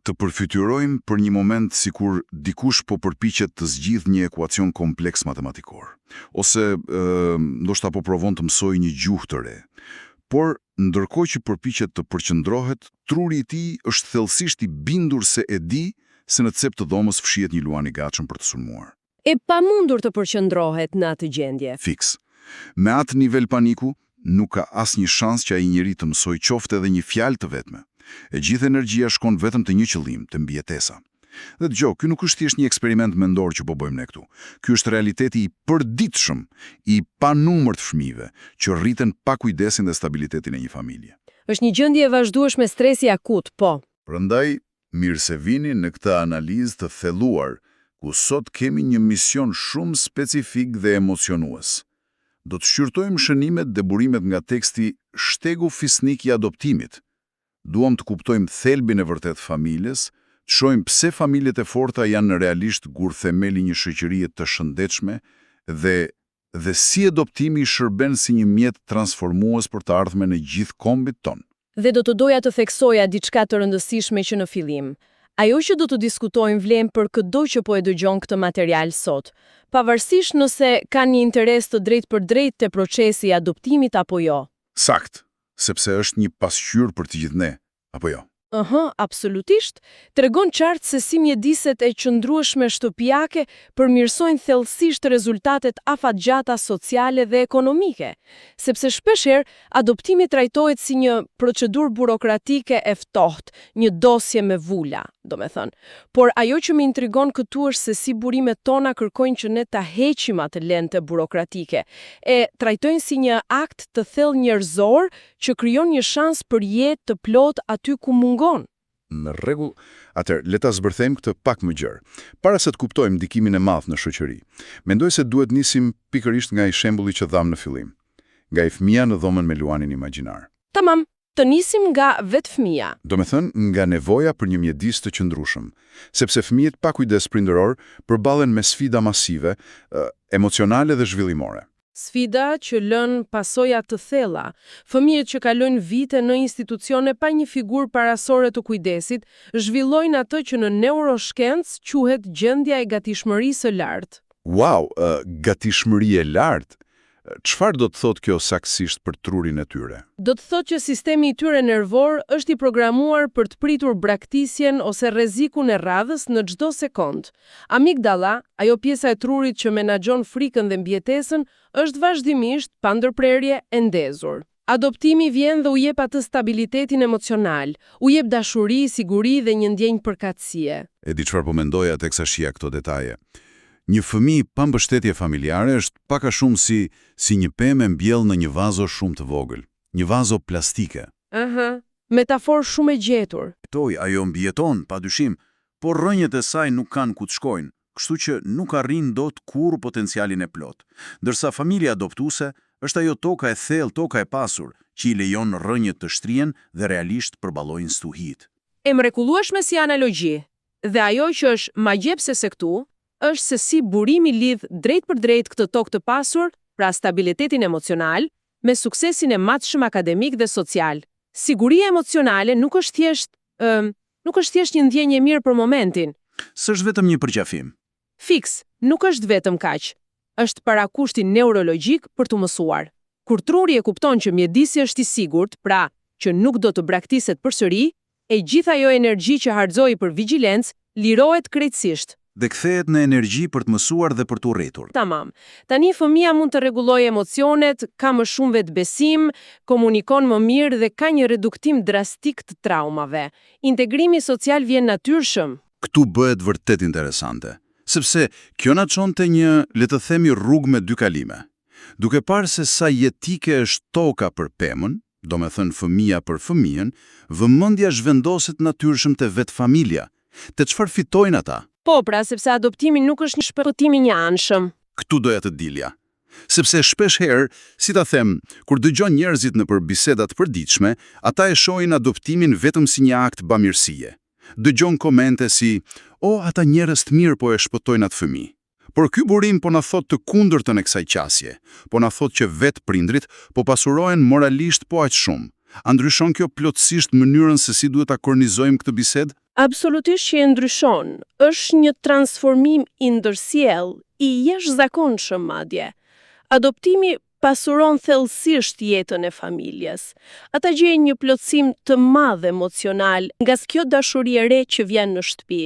të përfytyrojmë për një moment sikur dikush po përpiqet të zgjidhë një ekuacion kompleks matematikor, ose ndoshta po provon të mësojë një gjuhë të re. Por ndërkohë që përpiqet të përqendrohet, truri i tij është thellësisht i bindur se e di se në cep të dhomës fshihet një luan i gatshëm për të sulmuar. E pamundur të përqendrohet në atë gjendje. Fiks. Me atë nivel paniku, nuk ka asnjë shans që ai njeri të mësojë qoftë edhe një fjalë të vetme. E gjithë energjia shkon vetëm te një qëllim, te mbijetesa. Dhe dëgjoj, ky nuk është thjesht një eksperiment mendor që po bëjmë ne këtu. Ky është realiteti i përditshëm i panumërt fëmijëve që rriten pa kujdesin dhe stabilitetin e një familje. Është një gjendje e vazhdueshme stresi akut, po. Prandaj, mirë se vini në këtë analizë të thelluar, ku sot kemi një mision shumë specifik dhe emocionues. Do të shqyrtojmë shënimet dhe burimet nga teksti Shtegu fisnik i adoptimit. Duam të kuptojmë thelbin e vërtet familjes, të shohim pse familjet e forta janë realisht gur themeli një shoqërie të shëndetshme dhe si adoptimi shërben si një mjet transformues për të ardhmen e gjithë kombit ton. Dhe do të doja të theksoja diçka të rëndësishme që në fillim. Ajo që do të diskutojmë vlen për çdo që po e dëgjon këtë material sot, pavarësisht nëse ka një interes të drejtë te procesi i adoptimit apo jo. Sakt, sepse është një pasqyrë për të gjithë ne, apo jo? Absolutisht. Tregon qartë se si mjediset e qëndrueshme shtëpiake përmirësojnë thellësisht rezultatet afatgjata sociale dhe ekonomike, sepse shpeshherë adoptimi trajtohet si një procedurë burokratike e ftohtë, një dosje me vula, domethënë. Por ajo që më intrigon këtu është se si burimet tona kërkojnë që ne ta heqim atë lente burokratike, e trajtojnë si një akt të thellë njerëzor që krijon një shans për jetë të plot aty ku mungon. Në rregull, atëherë le ta zbërthejmë këtë pak më gjerë. Para se të kuptojmë ndikimin e madh në shoqëri, mendoj se duhet nisim pikërisht nga ai shembulli që dham në fillim, nga ai fëmia në dhomën me luanin imagjinar. Tamam, të nisim nga vetë fëmia. Domethënë nga nevoja për një mjedis të qëndrueshëm, sepse fëmijët pa kujdes prindëror përballen me sfida masive, emocionale dhe zhvillimore. Sfida që lën pasoja të thella. Fëmijët që kalojnë vite në institucione pa një figurë parasore të kujdesit, zhvillojnë atë që në neuroshkencë quhet gjendja e gatishmërisë së lartë. Wow, gatishmëri e lartë? Çfarë do të thotë kjo saktësisht për trurin e tyre? Do të thotë që sistemi i tyre nervor është i programuar për të pritur braktisjen ose rrezikun e radhës në çdo sekond. Amigdala, ajo pjesa e trurit që menaxhon frikën dhe mbijetesën, është vazhdimisht pa ndërprerje e ndezur. Adoptimi vjen dhe u jep atë stabilitetin emocional, u jep dashuri, siguri dhe një ndjenjë përkatësie. E di çfarë po mendoja teksa shija këto detaje. Një fëmijë pa mbështetje familjare është pak a shumë si një pemë e mbjellë në një vazo shumë të vogël, një vazo plastike. Metaforë shumë e gjetur. Ajo mbijeton, padyshim, por rrënjët e saj nuk kanë ku të shkojnë, kështu që nuk arrin dot kurrë potencialin e plot. Ndërsa familja adoptuese është ajo toka e thellë, toka e pasur, që i lejon rrënjët të shtrihen dhe realisht përballojnë stuhit. E mrekullueshme si analogji. Dhe ajo që është magjepse se këtu është se si burimi lidh drejt për drejt këtë tokë të pasur, pra stabilitetin emocional, me suksesin e matshëm akademik dhe social. Siguria emocionale nuk është thjesht një ndjenjë e mirë për momentin. S'është vetëm një përqafim. Fiks, nuk është vetëm kaq. Është parakushti neurologjik për të mësuar. Kur truri e kupton që mjedisi është i sigurt, pra që nuk do të braktiset përsëri, e gjitha ajo energji që harxoi për vigjilencë lirohet krejtësisht. Dhe kthehet në energji për të mësuar dhe për të urrëtur. Tamam. Tani fëmia mund të rregullojë emocionet, ka më shumë vetbesim, komunikon më mirë dhe ka një reduktim drastik të traumave. Integrimi social vjen natyrshëm. Këtu bëhet vërtet interesante, sepse kjo na çon te një, le të themi, rrugë me dy kalime. Duke parë se sa jetike është toka për pemën, domethënë fëmia për fëmijën, vëmendja zhvendoset natyrshëm te vetë familja. Te çfarë fitojnë ata? Po, pra, sepse adoptimi nuk është një shpërthim i anshëm. Këtu doja të dilja. Sepse shpesh herë, si ta them, kur dëgjon njerëzit nëpër biseda të përditshme, ata e shohin adoptimin vetëm si një akt bamirësie. Dëgjon komente si, ata njerëz të mirë po e shpëtojnë atë fëmijë. Por ky burim po na thot të kundërtën e kësaj qasje. Po na thot që vetë prindrit po pasurohen moralisht po aq shumë. A ndryshon kjo plotësisht mënyrën se si duhet ta kornizojmë këtë bisedë? Absolutisht që e ndryshon, është një transformim i ndërsjell, i jashtëzakonshëm madje. Adoptimi pasuron thellësisht jetën e familjes. Ata gjejnë një plotësim të madh emocional nga kjo dashuri e re që vjen në shtëpi.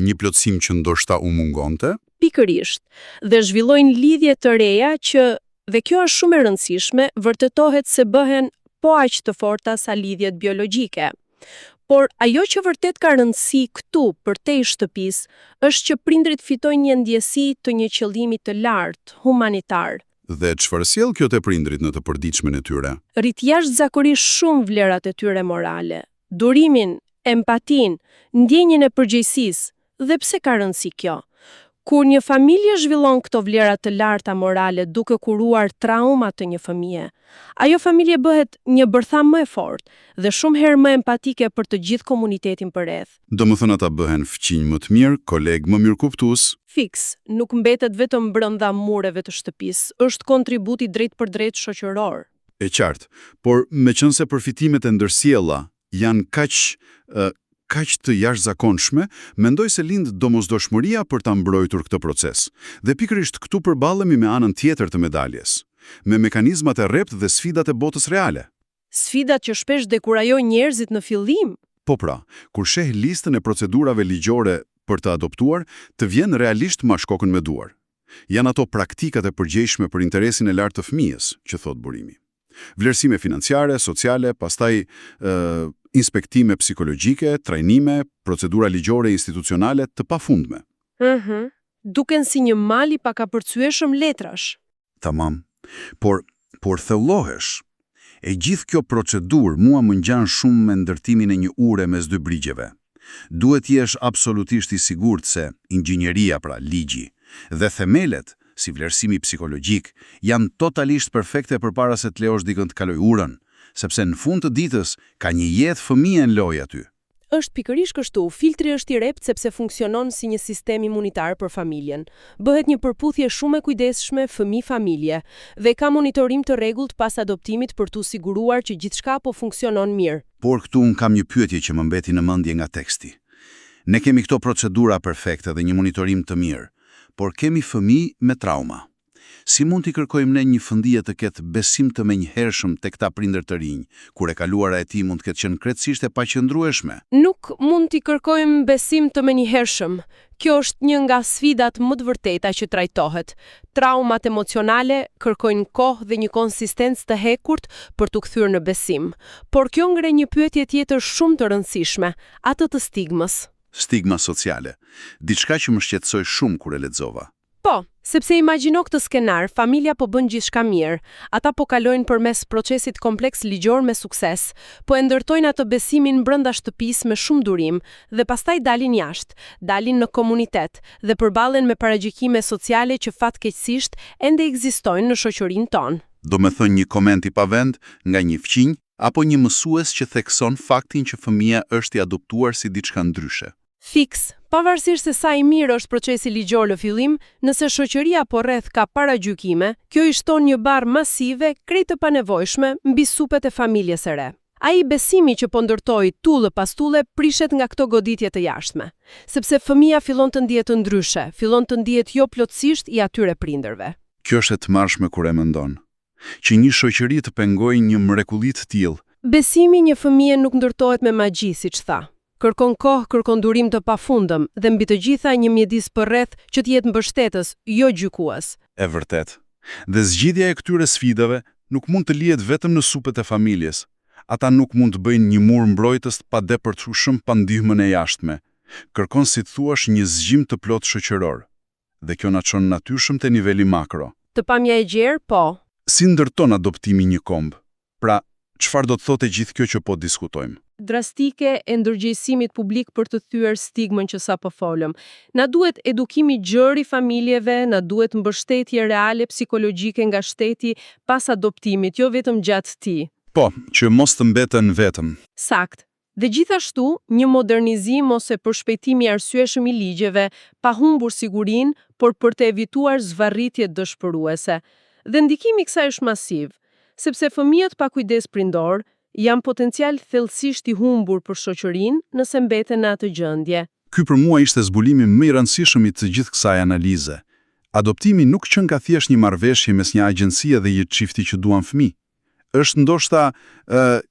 Një plotësim që ndoshta u mungonte? Pikërisht, dhe zhvillojnë lidhje të reja që, dhe kjo është shumë e rëndësishme, vërtetohet se bëhen po aq të forta sa lidhjet biologjike. Por ajo që vërtet ka rëndësi këtu përtej shtëpisë është që prindrit fitojnë një ndjesi të një qëllimi të lartë, humanitar. Dhe çfarë sjell kjo te prindrit në të përditshmen e tyre? Rrit jashtëzakonisht shumë vlerat e tyre morale, durimin, empatin, ndjenjen e përgjegjësisë. Dhe pse ka rëndësi kjo? Kur një familje zhvillon këto vlera të larta morale duke kuruar traumat të një fëmie, ajo familje bëhet një bërtham më e fortë dhe shumë herë më empatike për të gjithë komunitetin përreth. Domethënë ata bëhen fëmijë më të mirë, kolegë më mirëkuptues. Fiks, nuk mbetet vetëm brenda mureve të shtëpisë, është kontributi drejt për drejt shoqëror. E qartë, por meqense përfitimet e ndërsjella janë kaq të jashtëzakonshme, mendoj se lind domosdoshmëria për ta mbrojtur këtë proces. Dhe pikërisht këtu përballemi me anën tjetër të medaljes, me mekanizmat e rrept dhe sfidat e botës reale. Sfidat që shpesh dekurajojnë njerëzit në fillim. Po pra, kur sheh listën e procedurave ligjore për të adoptuar, të vjen realisht ma shkokën me duar. Janë ato praktikat e përgjegjshme për interesin e lartë të fëmijës, që thot burimi. Vlerësime financiare, sociale, pastaj inspektime psikologjike, trajnime, procedura ligjore institucionale të pafundme. Duken si një mal i pakapërcyeshëm letrash. Tamam. Por thellohesh. E gjithë kjo procedurë mua më ngjan shumë me ndërtimin e një ure mes dy brigjeve. Duhet jesh absolutisht i sigurt se inxhinieria, pra ligji, dhe themelet, si vlerësimi psikologjik, janë totalisht perfekte përpara se të lejosh dikën të kaloj urën, sepse në fund të ditës ka një jetë fëmijë në lojë aty. Është pikërisht kështu, filtri është i rrept sepse funksionon si një sistem imunitar për familjen. Bëhet një përputhje shumë e kujdesshme fëmijë-familje dhe ka monitorim të rregullt pas adoptimit për t'u siguruar që gjithçka po funksionon mirë. Por këtu un kam një pyetje që më mbeti në mendje nga teksti. Ne kemi këto procedura perfekte dhe një monitorim të mirë, por kemi fëmijë me trauma. Si mund t'i kërkojmë ne një fëmijë të ketë besim të menjëhershëm tek ta prindër të rinj, kur e kaluara e tij mund të ketë qenë krejtësisht e paqëndrueshme? Nuk mund t'i kërkojmë besim të menjëhershëm. Kjo është një nga sfidat më të vërteta që trajtohet. Traumat emocionale kërkojnë kohë dhe një konsistencë të hekurt për t'u kthyer në besim. Por kjo ngre një pyetje tjetër shumë të rëndësishme, atë të stigmës. Stigma sociale. Diçka që më shqetësoi shumë kur e lexova. Po, sepse imagjino këtë skenar, familja po bën gjithçka mirë, ata po kalojnë përmes procesit kompleks ligjor me sukses, po e ndërtojnë atë besimin brenda shtëpisë me shumë durim dhe pastaj dalin jashtë, dalin në komunitet dhe përballen me paragjykime sociale që fatkeqësisht ende ekzistojnë në shoqërinë tonë. Do me thënë një koment i pavend nga një fëmijë apo një mësues që thekson faktin që fëmia është i adoptuar si diçka ndryshe. Fiks, pavarësisht se sa i mirë është procesi ligjor në fillim, nëse shoqëria po rreth ka paragjykime, kjo i shton një barë masive krejt të panevojshme mbi supet e familjes së re. Ai besimi që po ndërtoi tullë pas tullë prishet nga këto goditje të jashtme, sepse fëmia fillon të ndihet ndryshe, fillon të ndihet jo plotësisht i atyre prindërve. Kjo është e tmerrshme kur e mendon, që një shoqëri të pengojë një mrekulli të tillë. Besimi një fëmie nuk ndërtohet me magji, siç tha. Kërkon kohë, kërkon durim të pafundëm dhe mbi të gjitha një mjedis përreth që të jetë mbështetës, jo gjykues. E vërtet. Dhe zgjidhja e këtyre sfidave nuk mund të lihet vetëm në supet e familjes. Ata nuk mund të bëjnë një mur mbrojtës pa depërtueshëm pa ndihmën e jashtme. Kërkon, si thuash, një zgjim të plot shoqëror. Dhe kjo na çon natyrshëm te niveli makro. Të pamja e gjerë, po. Si ndërton adoptimi një komb? Pra, çfarë do të thotë gjithë kjo që po diskutojmë? Drastike e ndërgjegjësimit publik për të thyer stigmën që sapo folëm. Na duhet edukimi gjerë i familjeve, na duhet mbështetje reale psikologjike nga shteti pas adoptimit, jo vetëm gjatë tij. Po, që mos të mbeten vetëm. Sakt. Dhe gjithashtu, një modernizim ose përshpejtimi i arsyeshëm i ligjeve, pa humbur sigurinë, por për të evituar zvarritje dëshpëruese. Dhe ndikimi i kësaj është masiv, sepse fëmijët pa kujdes prindor janë potencial thellësisht i humbur për shoqërinë nëse mbeten në atë gjendje. Ky për mua ishte zbulimi më i rëndësishëm i të gjithë kësaj analize. Adoptimi nuk qënë ka thjesht një marrëveshje mes një agjencie dhe një çifti që duan fëmijë. Është ndoshta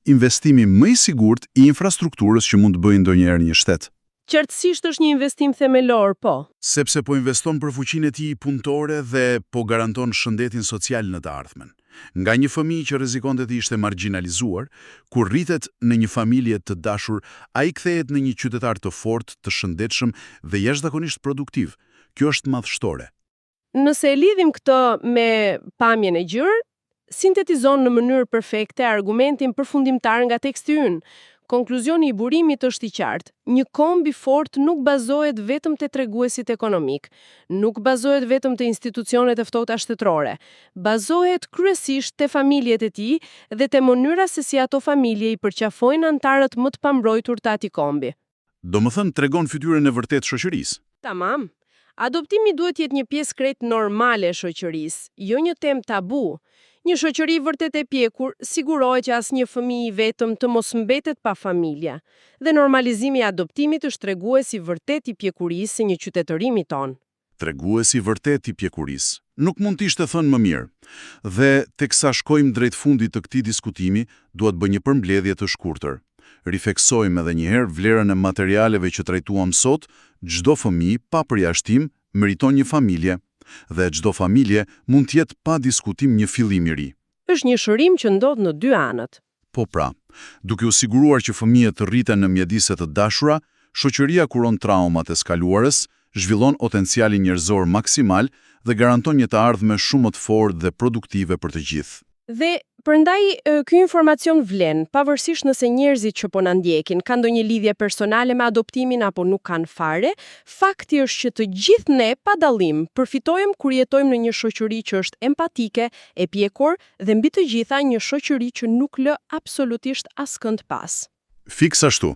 investimi më i sigurt i infrastrukturës që mund të bëjë ndonjëherë një shtet. Qartësisht është një investim themelor, po. Sepse po investon për fuqinë e tij punëtore dhe po garanton shëndetin social në të ardhmen. Nga një fëmijë që rrezikonte të ishte marginalizuar, kur rritet në një familje të dashur, ai kthehet në një qytetar të fortë, të shëndetshëm dhe jashtëzakonisht produktiv. Kjo është madhështore. Nëse e lidhim këtë me pamjen e gjerë, sintetizon në mënyrë perfekte argumentin përfundimtar nga teksti ynë. Konkluzioni i burimit është i qartë. Një kombi fort nuk bazohet vetëm te treguesit ekonomik, nuk bazohet vetëm te institucionet e ftohta shtetërore, bazohet kryesisht te familjet e tij dhe te mënyra se si ato familje i përqafojnë anëtarët më të pambrojtur të atij kombi. Domethënë tregon fytyrën e vërtetë shoqërisë. Tamam. Adoptimi duhet jetë një pjesë krejt normale e shoqërisë, jo një temë tabu. Një shoqëri vërtet e pjekur sigurohet që asnjë fëmijë i vetëm të mos mbetet pa familje. Dhe normalizimi i adoptimit është treguesi vërtet i pjekurisë së një qytetërimi ton. Treguesi vërtet i pjekurisë. Nuk mund të ishte thënë më mirë. Dhe teksa shkojmë drejt fundit të këtij diskutimi, duhet bëj një përmbledhje të shkurtër. Rifleksojmë edhe një herë vlerën e materialeve që trajtuam sot. Çdo fëmijë, pa përjashtim, meriton një familje. Dhe çdo familje mund të jetë pa diskutim një fillim i ri. Është një shërim që ndodh në dy anët. Po pra, duke u siguruar që fëmijët të rriten në mjedise të dashura, shoqëria kuron traumat e skaluarës, zhvillon potencialin njerëzor maksimal dhe garanton një të ardhme shumë më të fortë dhe produktive për të gjithë. Dhe prandaj ky informacion vlen, pavarësisht nëse njerëzit që po na ndjekin kanë ndonjë lidhje personale me adoptimin apo nuk kanë fare, fakti është që të gjithë ne pa dallim përfitojmë kur jetojmë në një shoqëri që është empatike, e pjekur dhe mbi të gjitha një shoqëri që nuk lë absolutisht askënd pas. Fiks ashtu.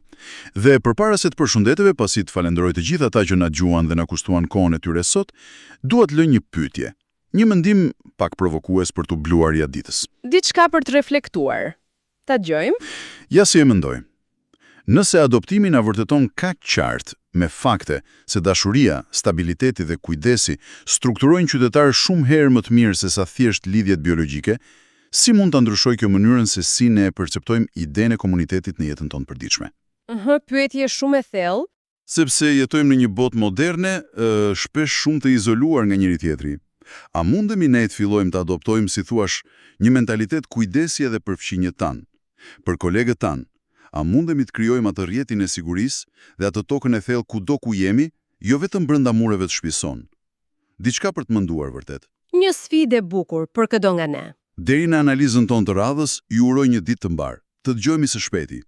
Dhe përpara se të përshëndeteve, pasi të falenderoj të gjithë ata që na dëgjuan dhe na kushtuan kohën e tyre sot, dua të lë një pyetje. Një mendim pak provokues për t'u bluar gjatë ditës. Diçka për të reflektuar. Ta dëgjojmë? Ja si e mendoj. Nëse adoptimi na vërteton kaq qartë me fakte se dashuria, stabiliteti dhe kujdesi strukturojnë qytetarë shumë herë më të mirë se sa thjesht lidhjet biologjike, si mund ta ndryshojë kjo mënyrën se si ne perceptojmë idenë e komunitetit në jetën tonë përditshme? Pyetje shumë e thellë. Sepse jetojmë në një botë moderne, shpesh shumë të izoluar nga njëri tjetri. A mundemi ne të fillojmë të adoptojmë, si thuash, një mentalitet kujdesi edhe për fëmijët tanë? Për kolegët tanë, a mundemi të krijojmë atë rrjetin e sigurisë dhe atë tokën e thellë kudo ku jemi, jo vetëm brenda mureve të shtëpisë sonë? Diçka për të menduar vërtet. Një sfidë e bukur për çdo nga ne. Deri në analizën tonë të radhës, ju uroj një ditë të mbar. Të dëgjojmë së shpejti.